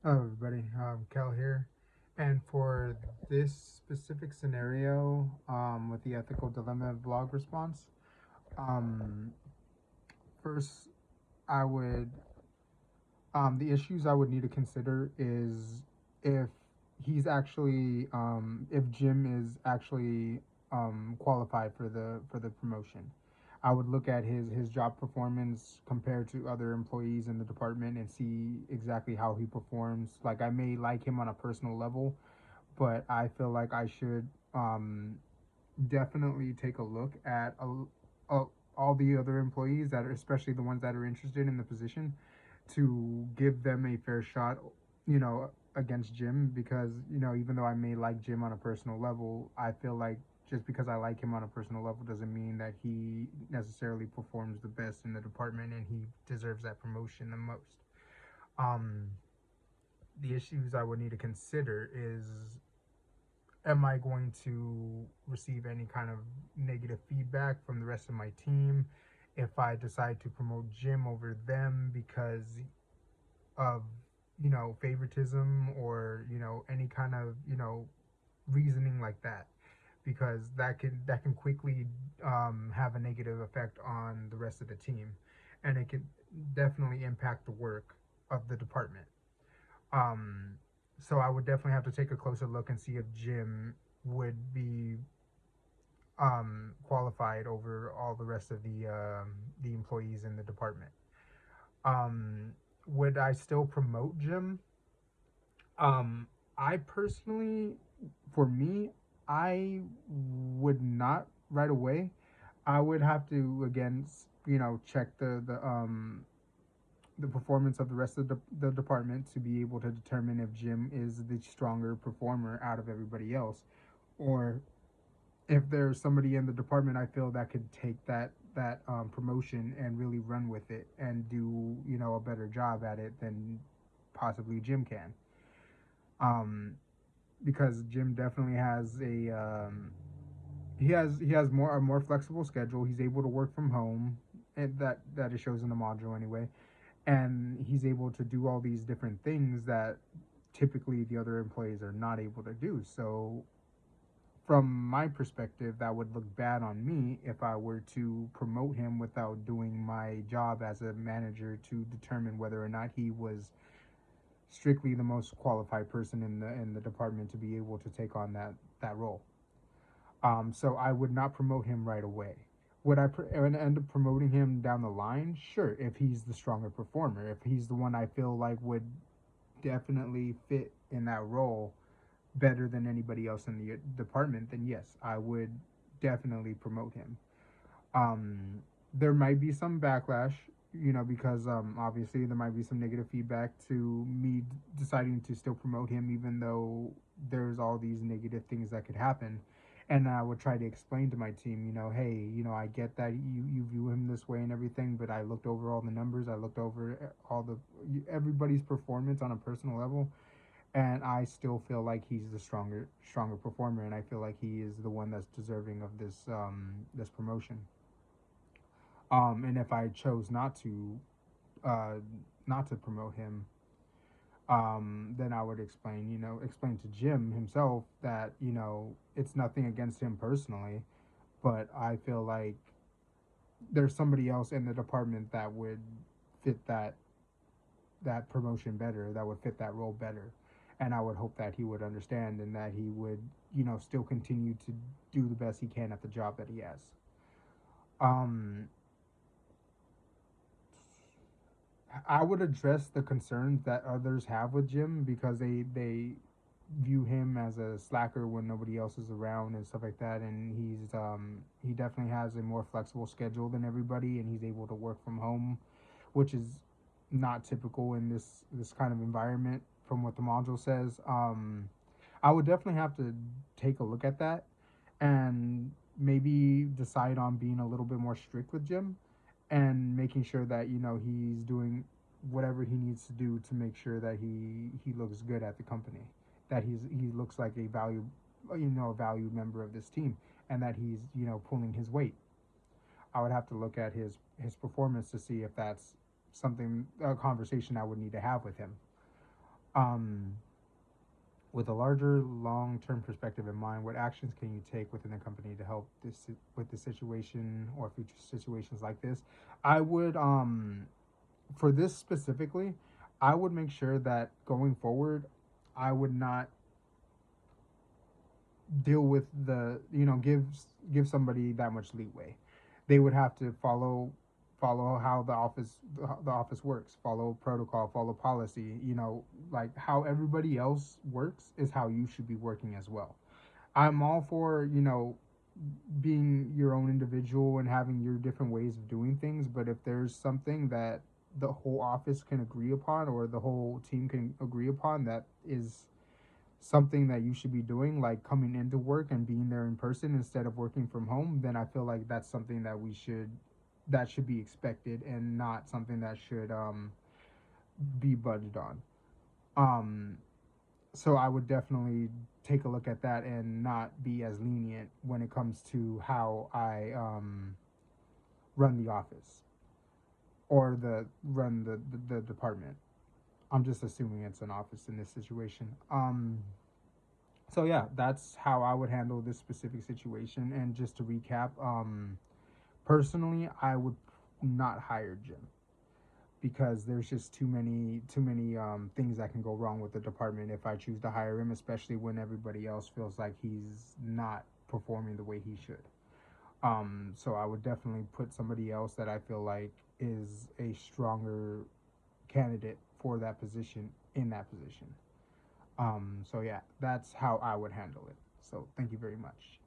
Hello, everybody. Kel here. And for this specific scenario, with the ethical dilemma blog response, um, first, I would, the issues I would need to consider is if if Jim is actually qualified for the promotion. I would look at his job performance compared to other employees in the department and see exactly how he performs. Like, I may like him on a personal level, but I feel like I should definitely take a look at a, all the other employees that are, especially the ones that are interested in the position, to give them a fair shot, against Jim, because even though I may like Jim on a personal level, I feel like just because I like him on a personal level doesn't mean that he necessarily performs the best in the department and he deserves that promotion the most. Um, the issues I would need to consider is, am I going to receive any kind of negative feedback from the rest of my team if I decide to promote Jim over them because of, favoritism, or, any kind of, reasoning like that? Because that can quickly have a negative effect on the rest of the team, and it can definitely impact the work of the department. Um, so I would definitely have to take a closer look and see if Jim would be qualified over all the rest of the employees in the department. Um, would I still promote Jim? Um, I personally, for me, I would not right away. I would have to again, check the performance of the rest of the department to be able to determine if Jim is the stronger performer out of everybody else, or if there's somebody in the department I feel that could take that promotion and really run with it and do a better job at it than possibly Jim can. Um, because Jim definitely has he has more a more flexible schedule. He's able to work from home, and that it shows in the module anyway. And he's able to do all these different things that typically the other employees are not able to do. So from my perspective, that would look bad on me if I were to promote him without doing my job as a manager to determine whether or not he was strictly the most qualified person in the department to be able to take on that role. So I would not promote him right away. Would I end up promoting him down the line? Sure, if he's the stronger performer, if he's the one I feel like would definitely fit in that role better than anybody else in the department, then yes, I would definitely promote him. There might be some backlash, because obviously there might be some negative feedback to me deciding to still promote him, even though there's all these negative things that could happen. And I would try to explain to my team, hey, I get that you view him this way and everything, but I looked over all the numbers, I looked over all the everybody's performance on a personal level, and I still feel like he's the stronger performer, and I feel like he is the one that's deserving of this promotion. And if I chose uh, not to promote him, then I would explain to Jim himself that it's nothing against him personally, but I feel like there's somebody else in the department that would fit that promotion better, that would fit that role better. And I would hope that he would understand and that he would, still continue to do the best he can at the job that he has. Um, I would address the concerns that others have with Jim because they view him as a slacker when nobody else is around and stuff like that. And he definitely has a more flexible schedule than everybody, and he's able to work from home, which is not typical in this kind of environment from what the module says. I would definitely have to take a look at that and maybe decide on being a little bit more strict with Jim and making sure that he's doing whatever he needs to do to make sure that he looks good at the company, that he looks like a valued member of this team, and that he's pulling his weight. I would have to look at his performance to see if that's something a conversation I would need to have with him. Um, with a larger long-term perspective in mind, what actions can you take within the company to help this with the situation or future situations like this? I would for this specifically, I would make sure that going forward, I would not deal with give somebody that much leeway. They would have to follow how the office works, follow protocol, follow policy. Like how everybody else works is how you should be working as well. I'm all for being your own individual and having your different ways of doing things, but if there's something that the whole office can agree upon or the whole team can agree upon that is something that you should be doing, like coming into work and being there in person instead of working from home, then I feel like that's something that should be expected and not something that should be budged on. Um, so I would definitely take a look at that and not be as lenient when it comes to how I run the office or the department. I'm just assuming it's an office in this situation. So yeah, that's how I would handle this specific situation. And just to recap, personally, I would not hire Jim because there's just too many things that can go wrong with the department if I choose to hire him, especially when everybody else feels like he's not performing the way he should. So I would definitely put somebody else that I feel like is a stronger candidate for that position in that position. So yeah, that's how I would handle it. So thank you very much.